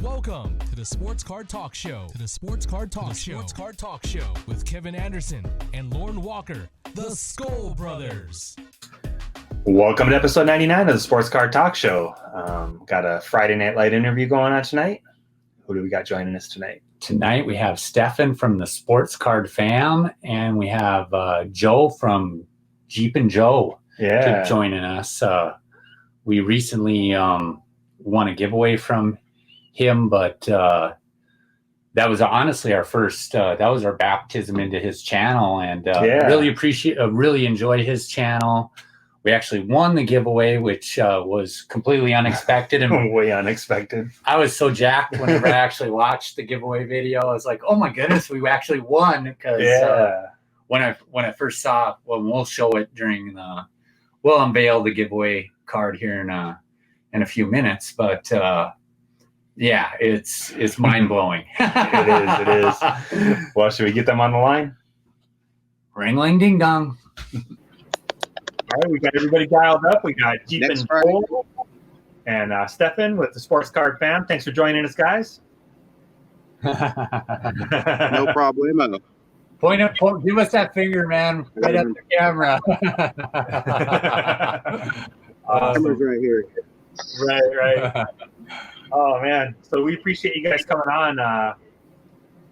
Welcome to the Sports Card Talk Show. Sports Card Talk Show with Kevin Anderson and Lorn Walker, the Skull Brothers. Welcome to episode 99 of the Sports Card Talk Show. Got a Friday Night Light interview going on tonight. Who do we got joining us tonight? Tonight we have Stefan from the Sportscardfam, and we have Joe from JeepinJoel joining us. We recently won a giveaway from him, but that was honestly our first. That was our baptism into his channel, and really enjoy his channel. We actually won the giveaway, which was completely unexpected and way unexpected. I was so jacked whenever I actually watched the giveaway video. I was like, "Oh my goodness, we actually won!" Because when I first saw, we'll show it during we'll unveil the giveaway card here in a few minutes, but it's mind blowing. It is. Well, should we get them on the line? Ring, ling, ding, dong. All right, we got everybody dialed up. We got JeepinJoel and Stefan with the Sports Card Fam. Thanks for joining us, guys. No problemo. Point, give us that finger, man. Right up the camera. Camera's right here. Right. Oh, man. So we appreciate you guys coming on.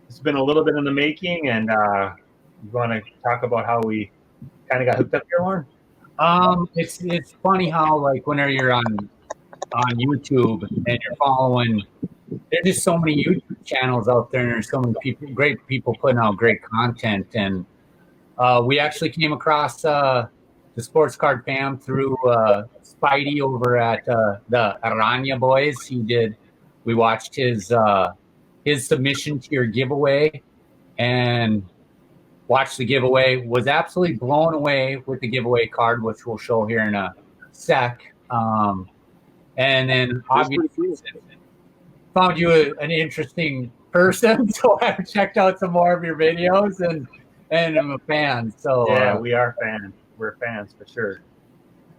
It's been a little bit in the making, and you want to talk about how we kind of got hooked up here, Lorn? It's funny how, like, whenever you're on YouTube and you're following, there's just so many YouTube channels out there, and there's so many great people putting out great content. And we actually came across the Sports Card Fam through Spidey over at the Aranya Boys. We watched his submission to your giveaway and watched the giveaway, was absolutely blown away with the giveaway card, which we'll show here in a sec. And then obviously found you an interesting person, so I checked out some more of your videos, and I'm a fan. So yeah, we are fans. We're fans for sure.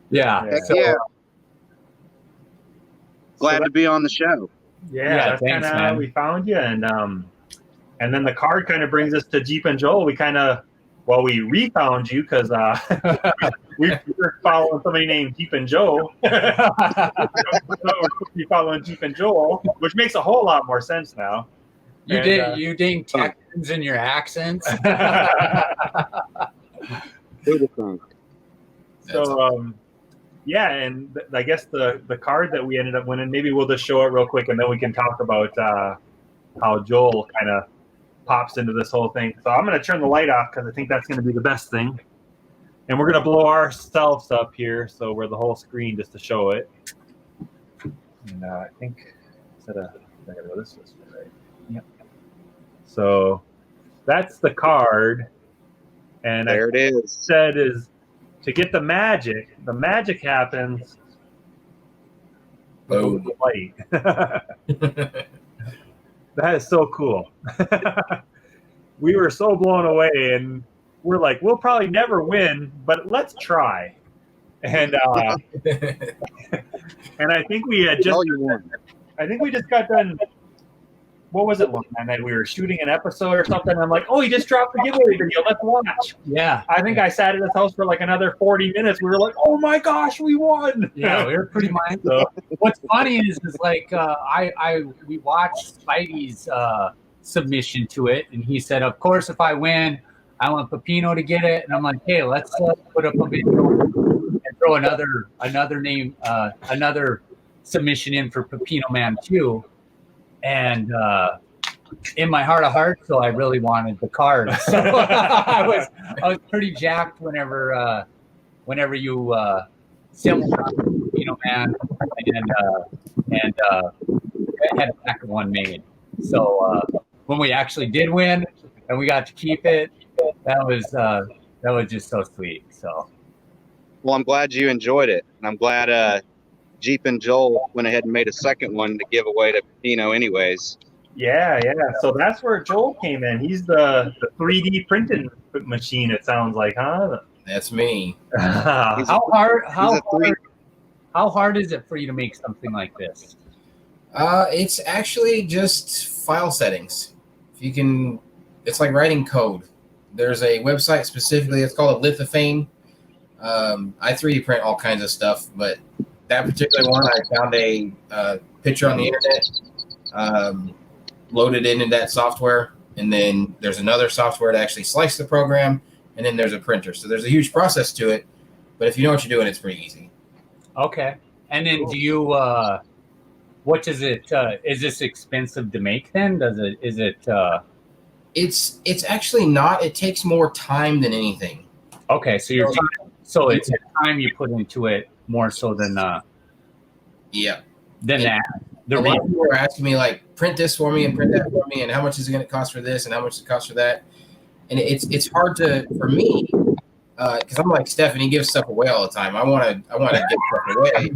Yeah. Glad to be on the show. Yeah, that's kind of how we found you, and then the card kind of brings us to JeepinJoel. We refound you because we were following somebody named JeepinJoel. We're following JeepinJoel, which makes a whole lot more sense now. You ding Texans in your accents. So, and I guess the card that we ended up winning, maybe we'll just show it real quick, and then we can talk about how Joel kind of pops into this whole thing. So I'm going to turn the light off because I think that's going to be the best thing. And we're going to blow ourselves up here so we're the whole screen just to show it. And I think I got to go this way, right? Yep. So that's the card. And there it is. Said is to get the magic happens. Boom. Light. That is so cool. We were so blown away, and we're like, we'll probably never win, but let's try. And and I think we had just got done. What was it, that night? We were shooting an episode or something. I'm like, oh, he just dropped the giveaway video. Let's watch. Yeah. I think I sat at his house for like another 40 minutes. We were like, oh my gosh, we won. Yeah, we were pretty mindful. What's funny is like we watched Spidey's submission to it, and he said, of course, if I win, I want Pepino to get it. And I'm like, hey, let's put up a video and throw another name, another submission in for Pepino Man too. And in my heart of hearts, so I really wanted the card. So I was pretty jacked whenever you similar, Man, and had a pack of one made. So when we actually did win and we got to keep it, that was just so sweet. So, well, I'm glad you enjoyed it, and I'm glad JeepinJoel went ahead and made a second one to give away to Pino anyways. Yeah. So that's where Joel came in. He's the 3D printing machine, it sounds like, huh? That's me. How hard is it for you to make something like this? It's actually just file settings. If you can, it's like writing code. There's a website specifically. It's called a Lithophane. I 3D print all kinds of stuff, but that particular one, I found a picture on the internet, loaded it into that software, and then there's another software to actually slice the program, and then there's a printer. So there's a huge process to it, but if you know what you're doing, it's pretty easy. Okay. And then do you, what does it, is this expensive to make then? It's actually not. It takes more time than anything. Okay, so it's the time you put into it more so than Yeah. Than that. A lot of people are asking me, like, print this for me and print that for me, and how much is it going to cost for this and how much it costs for that. And it's hard for me, because I'm like Stefan, he gives stuff away all the time. I want to give stuff away.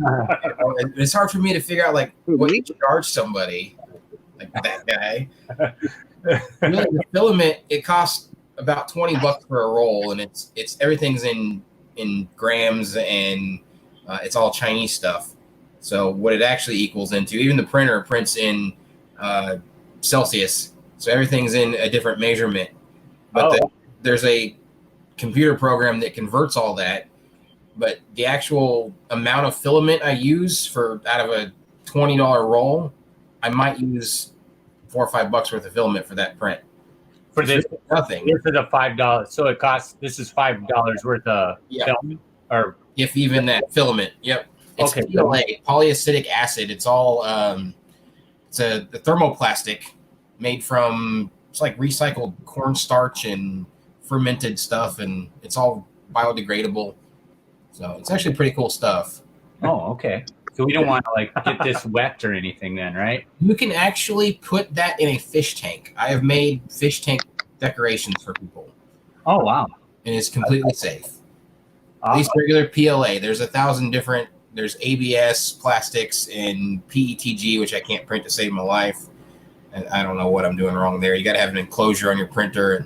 It's hard for me to figure out, like, what you charge somebody, like that guy. Really, the filament, it costs about $20 for a roll, and it's everything's in grams, and it's all Chinese stuff. So what it actually equals into, even the printer prints in Celsius, so everything's in a different measurement. But there's a computer program that converts all that. But the actual amount of filament I use out of a $20 roll, I might use $4 or $5 worth of filament for that print. For this, nothing. This is a $5. So it costs. This is $5 worth of filament, or if even that filament. Yep. It's okay. PLA, polyacetic acid. It's all it's a thermoplastic made from, it's like recycled cornstarch and fermented stuff, and it's all biodegradable. So it's actually pretty cool stuff. Oh, okay. So we don't want to like get this wet or anything then, right? You can actually put that in a fish tank. I have made fish tank decorations for people. Oh, wow. And it's completely safe. At least regular PLA. There's 1,000 different, there's ABS, plastics, and PETG, which I can't print to save my life. And I don't know what I'm doing wrong there. You got to have an enclosure on your printer.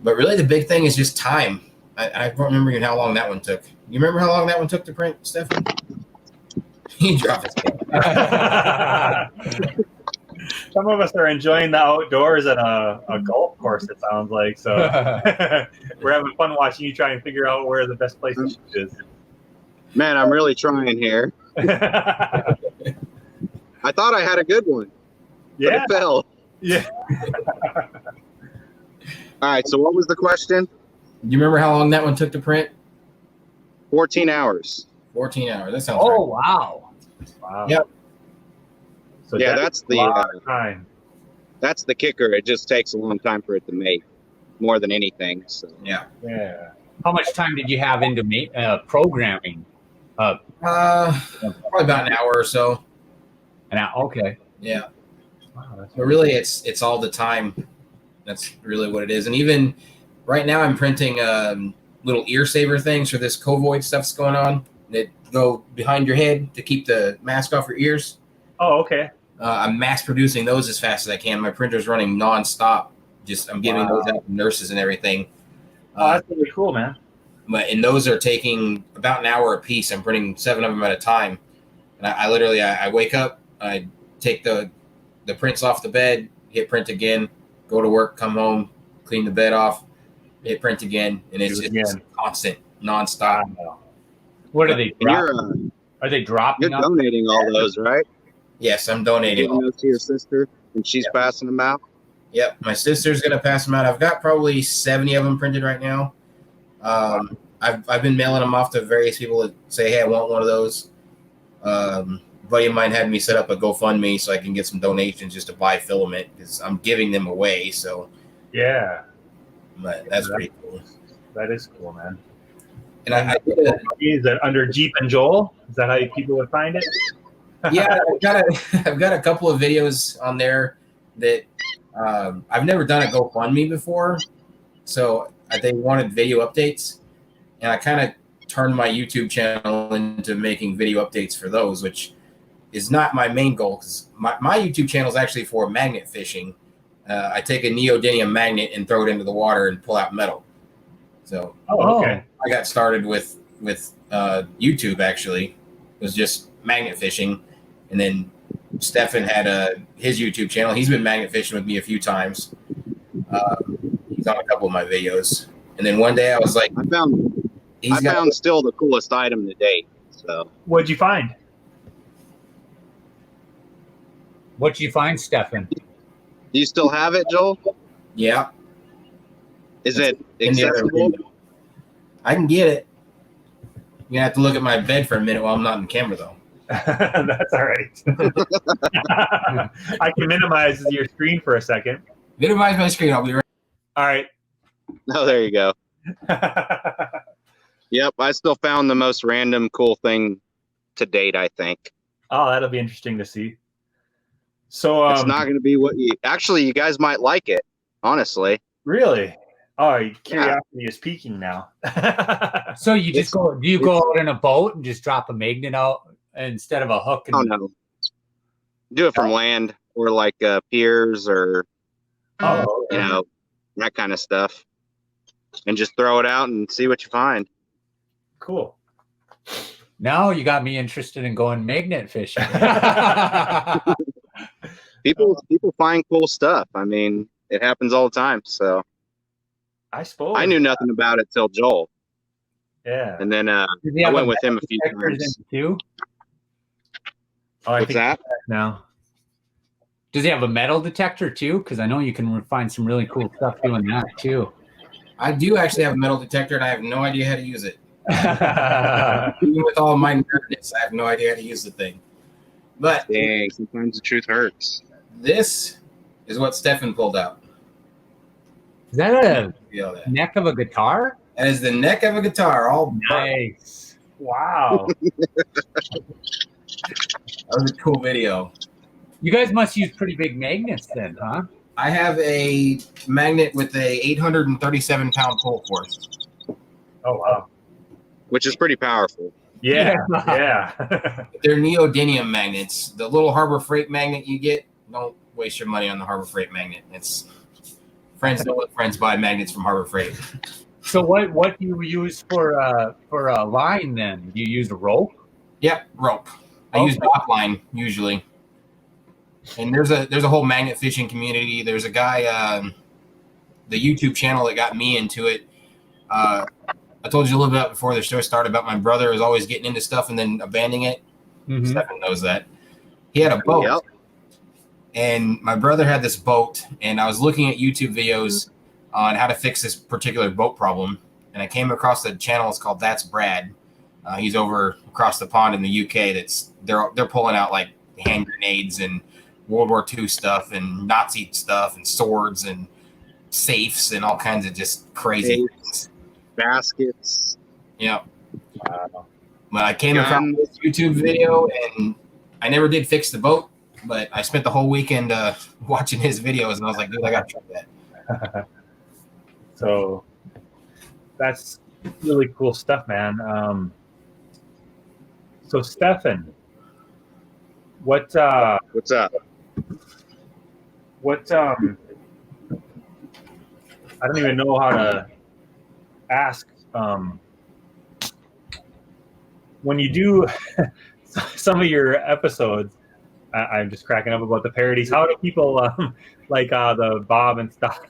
But really the big thing is just time. I don't remember even how long that one took. You remember how long that one took to print, Stefan? He dropped his head. Some of us are enjoying the outdoors at a golf course, it sounds like. So we're having fun watching you try and figure out where the best place to shoot is. Man, I'm really trying here. I thought I had a good one. Yeah. But it fell. Yeah. All right, so what was the question? Do you remember how long that one took to print? 14 hours. 14 hours. That sounds Oh, right. wow. Wow. Yep. So Yeah, that's the time. That's the kicker. It just takes a long time for it to make, more than anything. So Yeah. Yeah. How much time did you have into programming? Probably about an hour or so. Okay. Yeah. Wow, that's But really, it's all the time. That's really what it is. And even right now, I'm printing little ear saver things for this COVID stuff's going on that go behind your head to keep the mask off your ears. Oh, okay. I'm mass producing those as fast as I can. My printer's running nonstop. I'm giving those out to nurses and everything. Oh, that's really cool, man. And those are taking about an hour a piece. I'm printing 7 of them at a time. And I literally wake up, I take the prints off the bed, hit print again, go to work, come home, clean the bed off, hit print again, and it's constant, nonstop. What are they dropping? Are they dropping? You're donating all those, right? Yes, I'm donating. Giving those to your sister, and she's passing them out. Yep, my sister's gonna pass them out. I've got probably 70 of them printed right now. I've been mailing them off to various people that say, "Hey, I want one of those." A buddy of mine had me set up a GoFundMe so I can get some donations just to buy filament because I'm giving them away. So yeah, but that's pretty cool. That is cool, man. And I did is that under JeepinJoel? Is that how people would find it? Yeah, I've got a couple of videos on there that I've never done a GoFundMe before, so they wanted video updates, and I kind of turned my YouTube channel into making video updates for those, which is not my main goal because my YouTube channel is actually for magnet fishing. I take a neodymium magnet and throw it into the water and pull out metal. So okay. I got started with YouTube actually. It was just magnet fishing. And then Stefan had his YouTube channel. He's been magnet fishing with me a few times. He's on a couple of my videos. And then one day I was like, I found still the coolest item to date. So What'd you find? What'd you find, Stefan? do you still have it, Joel? yeah, Is it in the other accessible? window. I can get it. You're gonna have to look at my bed for a minute while I'm not in camera, though. That's all right. I can minimize your screen for a second. Minimize my screen. I'll be right. All right. Oh, there you go. Yep, I still found the most random cool thing to date, I think. Oh, that'll be interesting to see. So It's not going to be what you guys might like it, honestly. really. Oh, curiosity is peaking now. So you just do you go out in a boat and just drop a magnet out instead of a hook? And, Oh, no. Do it from land or like piers or, Oh, you know, that kind of stuff. And just throw it out and see what you find. cool. Now you got me interested in going magnet fishing. People find cool stuff. I mean, it happens all the time. So I suppose. I knew nothing about it till Joel. Yeah. And then Does he I have went a with him a few detector times. then too? Oh, I What's think that? now. Does he have a metal detector too? Because I know you can find some really cool stuff doing that too. I do actually have a metal detector, and I have no idea how to use it. Even with all my nerdness, I have no idea how to use the thing. But Dang, sometimes the truth hurts. this is what Stefan pulled out. Is that a Feel that? neck of a guitar? That is the neck of a guitar. All Nice. Wow. that was a cool video. You guys must use pretty big magnets then, huh? I have a magnet with a 837-pound pull force. Oh, wow. Which is pretty powerful. Yeah. Yeah. They're neodymium magnets. The little Harbor Freight magnet you get, don't waste your money on the Harbor Freight magnet. It's friends don't let friends buy magnets from Harbor Freight. So what do you use for a line then? Do you use a rope? Yep, rope. I use dock line usually. And there's a whole magnet fishing community. There's a guy, the YouTube channel that got me into it. I told you a little bit before the show started about my brother was always getting into stuff and then abandoning it. Mm-hmm. Stefan knows that. He had a boat. Yep. And my brother had this boat, and I was looking at YouTube videos on how to fix this particular boat problem. And I came across the channel. It's called That's Brad. He's over across the pond in the UK. They're pulling out like hand grenades and World War II stuff and Nazi stuff and swords and safes and all kinds of just crazy things. Baskets. Yeah. Wow. But I came across this YouTube video, and I never did fix the boat, but I spent the whole weekend watching his videos, and I was like, dude, I got to try that. So that's really cool stuff, man. So Stefan, what's up? I don't even know how to ask. When you do some of your episodes, I'm just cracking up about the parodies. How do people like the Bob and stuff?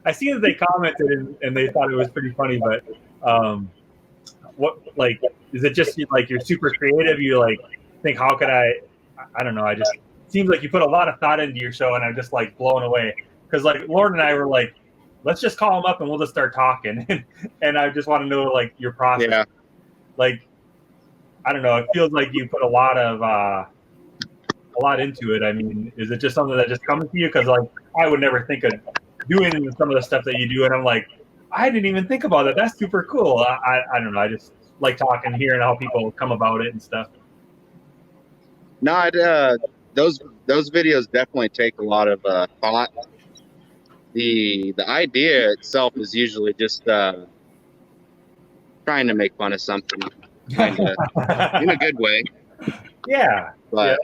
I see that they commented and they thought it was pretty funny, but what, like, is it just like you're super creative? You like think, how could I don't know. I just seems like you put a lot of thought into your show, and I'm just like blown away because like Lorn and I were like, let's just call him up and we'll just start talking, and I just want to know like your process. Yeah. Like, I don't know. It feels like you put a lot into it. I mean, is it just something that just comes to you? Because like I would never think of doing some of the stuff that you do, and I'm like, I didn't even think about that. That's super cool. I don't know. I just like talking, hearing how people come about it and stuff. No, those videos definitely take a lot of thought. The idea itself is usually just trying to make fun of something, kinda, in a good way. Yeah, but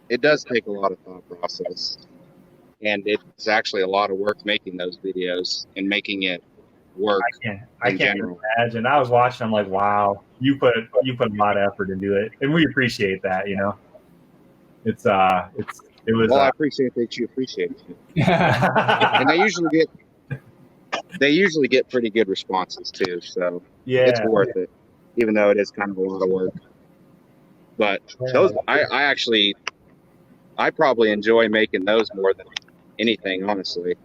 it does take a lot of thought process, and it's actually a lot of work making those videos and making it work. I can't imagine. I was watching. I'm like, wow, you put a lot of effort into it, and we appreciate that. You know. it was. Well, I appreciate that you appreciate it, and they usually get pretty good responses too. So it's worth it, even though it is kind of a lot of work. But those, I probably enjoy making those more than anything, honestly.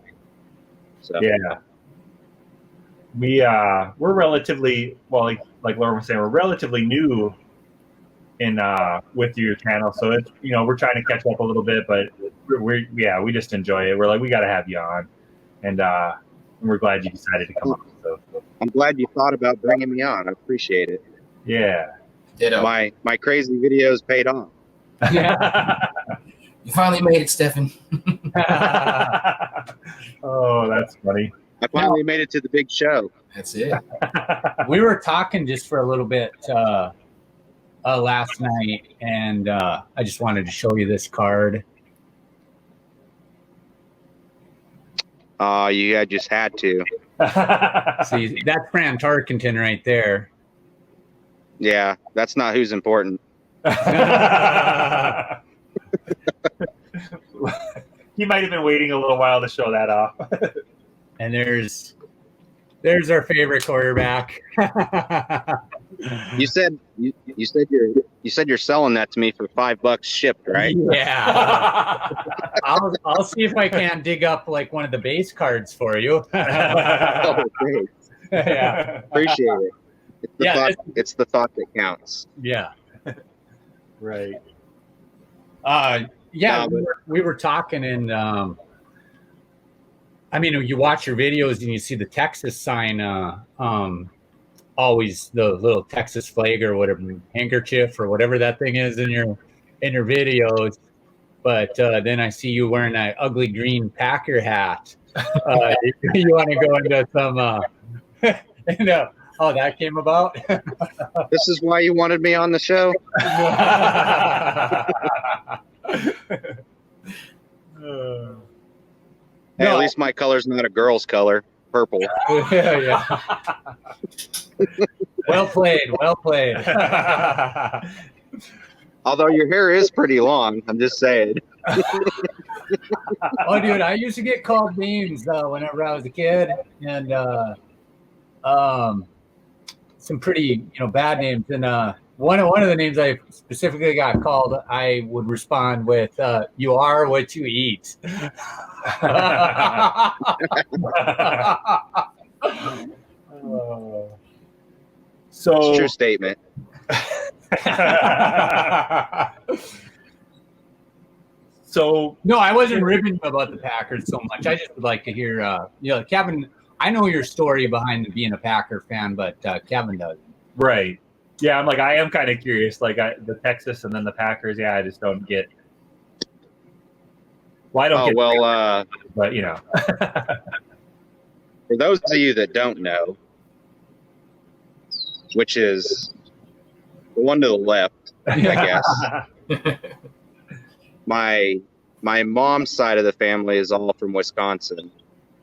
So yeah, we're relatively like Lauren was saying, we're relatively new in with your channel, so it's we're trying to catch up a little bit, but we just enjoy it. We're like, we got to have you on, and we're glad you decided to come on. So I'm glad you thought about bringing me on. I appreciate it. Yeah, Ditto. My crazy videos paid off. You finally made it, Stefan. Oh, that's funny. I finally made it to the big show. That's it. We were talking just for a little bit last night, and I just wanted to show you this card. You just had to. See, that's Fran Tarkenton right there. Yeah, that's not who's important. He might have been waiting a little while to show that off. And there's our favorite quarterback. You said you're selling that to me for $5 shipped, right? Yeah. I'll see if I can dig up like one of the base cards for you. Oh, great. Yeah. Appreciate it. It's the thought that counts. Yeah. Right. We were talking, and I mean, you watch your videos and you see the Texas sign, always the little Texas flag or whatever, handkerchief or whatever that thing is in your videos. But then I see you wearing that ugly green Packer hat. You want to go into some, how that came about? This is why you wanted me on the show? Hey, at least my color's not a girl's color, purple. Yeah. Well played. Although your hair is pretty long, I'm just saying. Oh, dude, I used to get called names whenever I was a kid, and some pretty bad names. And one of the names I specifically got called, I would respond with, "You are what you eat." So it's a true statement. So no, I wasn't ribbing you about the Packers so much. I just would like to hear, Kevin. I know your story behind being a Packer fan, but Kevin doesn't. Right. Yeah, I am kind of curious. The Texas and then the Packers. Yeah, I just don't get. Well, I don't get. Well, but for those of you that don't know, which is the one to the left, I guess. My mom's side of the family is all from Wisconsin,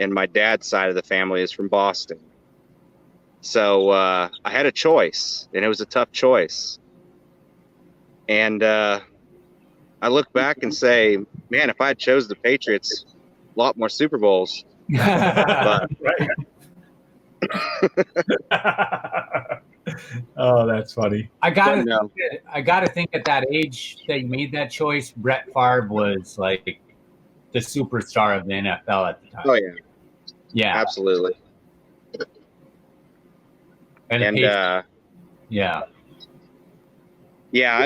and my dad's side of the family is from Boston. So I had a choice, and it was a tough choice. And I look back and say, man, if I had chose the Patriots, a lot more Super Bowls. But, oh, that's funny. I gotta think at that age that you made that choice, Brett Favre was like the superstar of the NFL at the time. Oh yeah, yeah, absolutely. And yeah,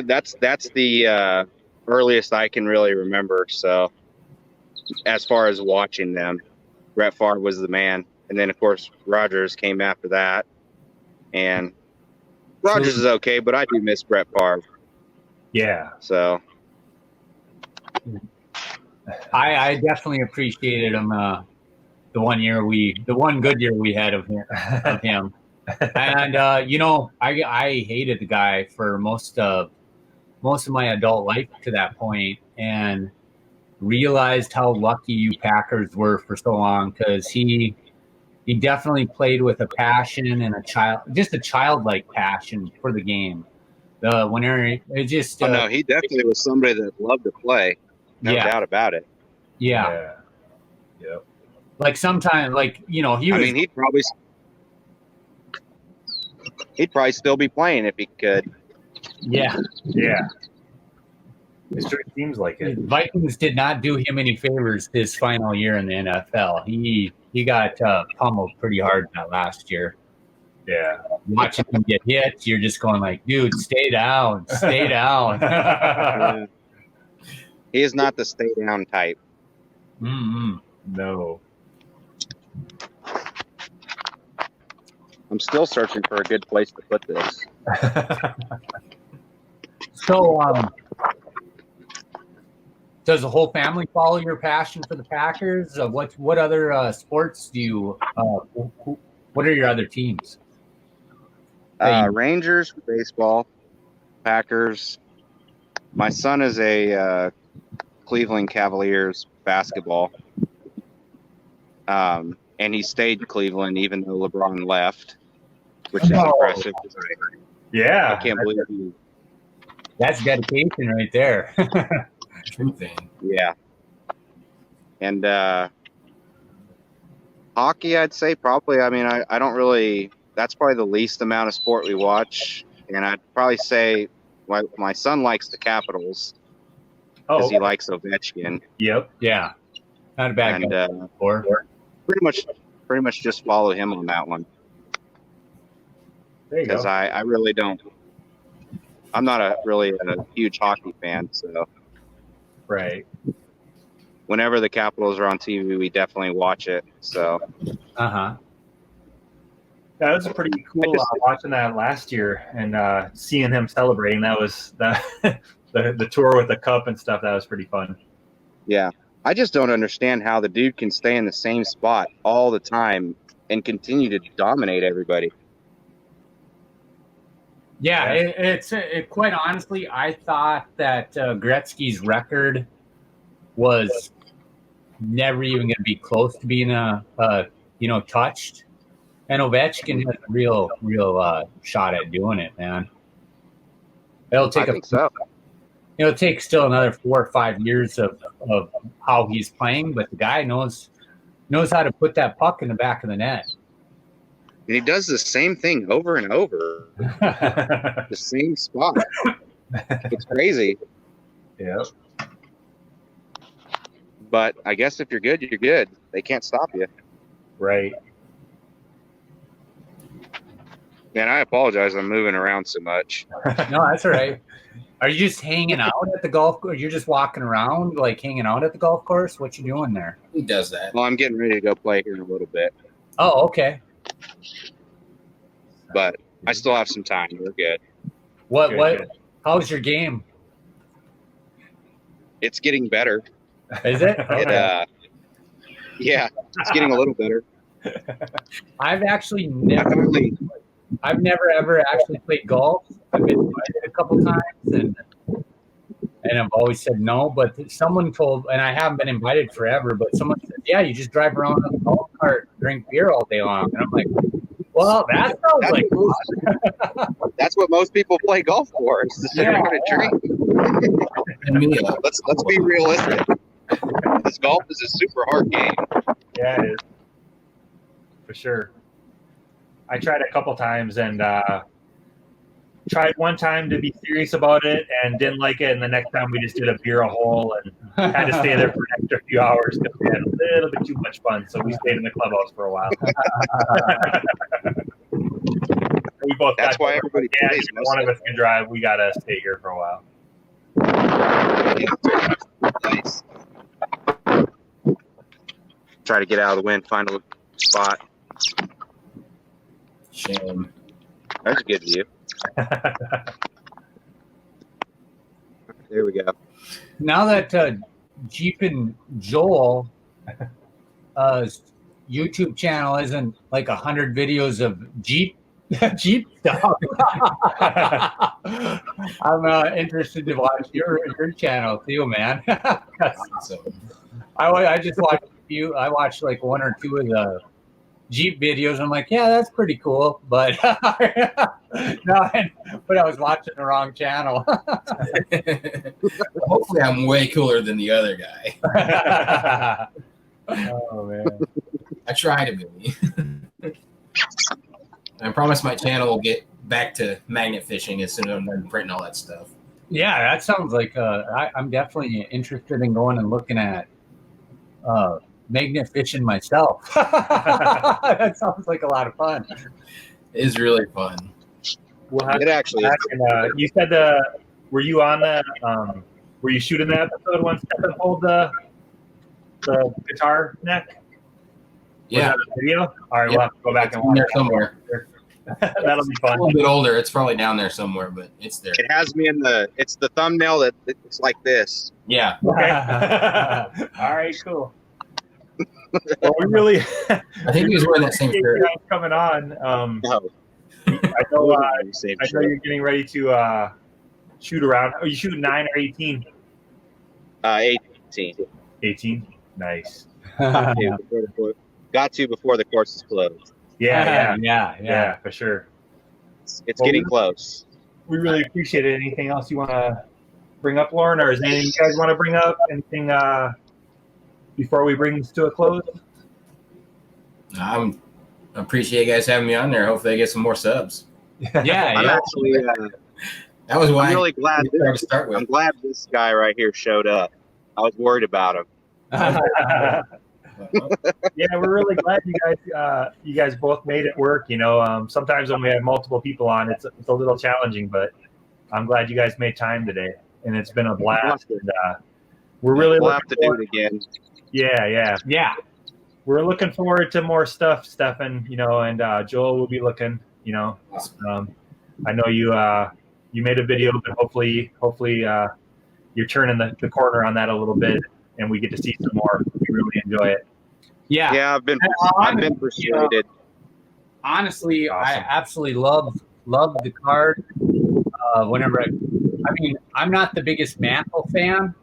that's the earliest I can really remember. So as far as watching them, Brett Favre was the man, and then of course Rodgers came after that, and Rodgers is okay, but I do miss Brett Favre. Yeah. So I definitely appreciated him. The one good year we had of him. And I hated the guy for most of my adult life to that point, and realized how lucky you Packers were for so long, because he definitely played with a passion and a childlike passion for the game. Whenever it just Oh no, he definitely was somebody that loved to play. No Yeah. doubt about it. yeah. Yep. Like sometimes, like he was. I mean, he'd probably still be playing if he could. Yeah. Yeah. It sure seems like it. Vikings did not do him any favors his final year in the NFL. He got pummeled pretty hard that last year. Yeah. Watching him get hit, you're just going like, dude, stay down, stay down. Yeah. He is not the stay down type. Mm-mm. No. I'm still searching for a good place to put this. So, does the whole family follow your passion for the Packers? What other sports do you? What are your other teams? Rangers for baseball, Packers. My son is a Cleveland Cavaliers basketball, and he stayed in Cleveland even though LeBron left, which is impressive. Yeah. I can't believe he. That's dedication right there. True thing. Yeah. And hockey, I'd say probably. I mean, I don't really. That's probably the least amount of sport we watch, and I'd probably say my son likes the Capitals because he likes Ovechkin. Yep. Yeah, not a bad And guy. pretty much just follow him on that one There you because go. I really don't. I'm not really a huge hockey fan, so Right. whenever the Capitals are on TV, we definitely watch it. So That was pretty cool watching that last year and seeing him celebrating. That was the tour with the cup and stuff. That was pretty fun. yeah, I just don't understand how the dude can stay in the same spot all the time and continue to dominate everybody. Yeah, it's quite honestly, I thought that Gretzky's record was never even going to be close to being touched, and Ovechkin has a real shot at doing it, man. It'll take It'll take still another 4 or 5 years of how he's playing, but the guy knows how to put that puck in the back of the net. And he does the same thing over and over, the same spot. It's crazy. Yep. But I guess if you're good, you're good. They can't stop you. Right. Man, I apologize. I'm moving around so much. No, that's all right. Are you just hanging out at the golf course? You're just walking around, like hanging out at the golf course? What you doing there? He does that. Well, I'm getting ready to go play here in a little bit. Oh, okay. But I still have some time. We're good. What? How's your game? It's getting better. Is it? Yeah, it's getting a little better. I've actually I've never ever actually played golf. I've been invited a couple times and I've always said no, but someone told, and I haven't been invited forever, but someone said, yeah, you just drive around on a golf cart, drink beer all day long. And I'm like, well, that sounds like fun. That's what most people play golf for. Is to sit around and drink. And me, Let's be realistic. This golf is a super hard game. Yeah, it is. For sure. I tried a couple times and tried one time to be serious about it and didn't like it. And the next time we just did a beer a hole and had to stay there for an extra few hours because we had a little bit too much fun. So we stayed in the clubhouse for a while. We both That's got why everybody plays. one of us can drive. We got to stay here for a while. Nice. Try to get out of the wind, find a spot. shame. That's a good view. There we go. Now that JeepinJoel YouTube channel isn't like 100 videos of Jeep stuff, I'm interested to watch your channel too, man. So, I just watched a few. I watched like one or two of Jeep videos. I'm like, yeah, that's pretty cool. But but I was watching the wrong channel. Hopefully, I'm way cooler than the other guy. Oh man. I try to be. I promise my channel will get back to magnet fishing as soon as I'm done printing all that stuff. Yeah, that sounds like I'm definitely interested in going and looking at magnet fishing myself. That sounds like a lot of fun. It is really fun. Well, It actually is. you said were you on that? Were you shooting that episode when Stefan pulled the guitar neck? Was Yeah, that a video. All right, Yep. we'll have to go back it's and in watch there it. somewhere. That'll be It's fun. a little bit older. It's probably down there somewhere, but it's there. It has me in it's the thumbnail that it's like this. Yeah. Okay. All right, cool. Well, we really I think he was wearing that same appreciate shirt. you guys coming on. No, I know. same I know you're getting ready to shoot around. Oh, you shoot 9 or 18? 18. 18. Nice. Got to before the course is closed. Yeah, for sure. It's getting close. We really appreciate it. Anything else you want to bring up, Lauren, or is anything you guys want to bring up? Anything before we bring this to a close? I appreciate you guys having me on there. Hopefully, I get some more subs. I'm actually. That was why I'm really glad. I started to start with. I'm glad this guy right here showed up. I was worried about him. Yeah, we're really glad you guys both made it work. You know, sometimes when we have multiple people on, it's a little challenging, but I'm glad you guys made time today, and it's been a blast. And we're really We'll have to do forward. it again. Yeah. We're looking forward to more stuff, Stefan. You know, and Joel will be looking. You know, I know you made a video, but hopefully you're turning the corner on that a little bit, and we get to see some more. We really enjoy it. Yeah. I've been persuaded. Honestly, Awesome. I absolutely love the card. Whenever I mean, I'm not the biggest Mantle fan,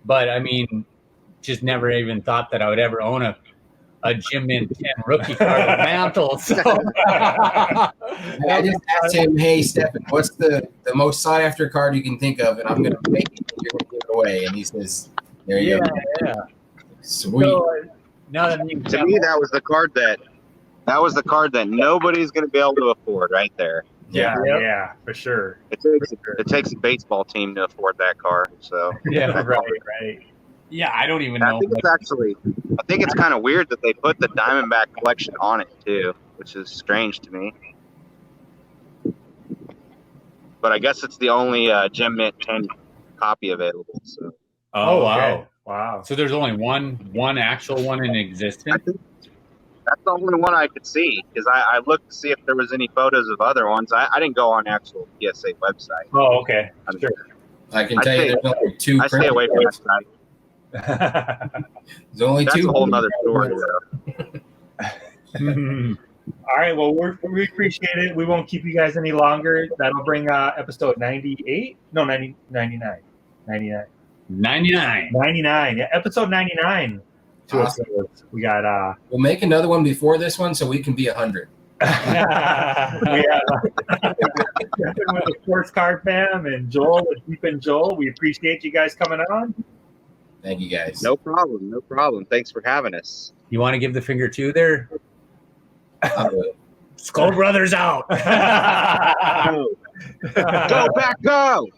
but I mean, just never even thought that I would ever own a Jim Mint 10 rookie card with Mantle. So I just asked him, "Hey, Stefan, what's the most sought after card you can think of?" And I'm going to make it. And you're going to give it away. And he says, "There you go." Yeah. Sweet. So, now that To me, that was the card that nobody's going to be able to afford right there. Yeah, for sure. It takes a baseball team to afford that card. So Right. Yeah, I don't even I know. think it's kind of weird that they put the Diamondback collection on it too, which is strange to me. But I guess it's the only Gem Mint 10 copy available. So Oh, okay. Wow. So there's only one actual one in existence. I think that's the only one I could see because I looked to see if there was any photos of other ones. I didn't go on the actual PSA website. Oh, okay. Sure. I can tell you there's only two. I stay away from printed website. There's only That's two. a whole nother story. All right. Well, we appreciate it. We won't keep you guys any longer. That'll bring episode 98. No, 99. 99. 99. Yeah, episode 99. Awesome. We got We'll make another one before this one so we can be 100. we have Kevin with the Sports Card Fam and Joel with JeepinJoel. We appreciate you guys coming on. Thank you, guys. No problem. Thanks for having us. You want to give the finger two there? I'll do it. Skull Brothers out. Go back, go!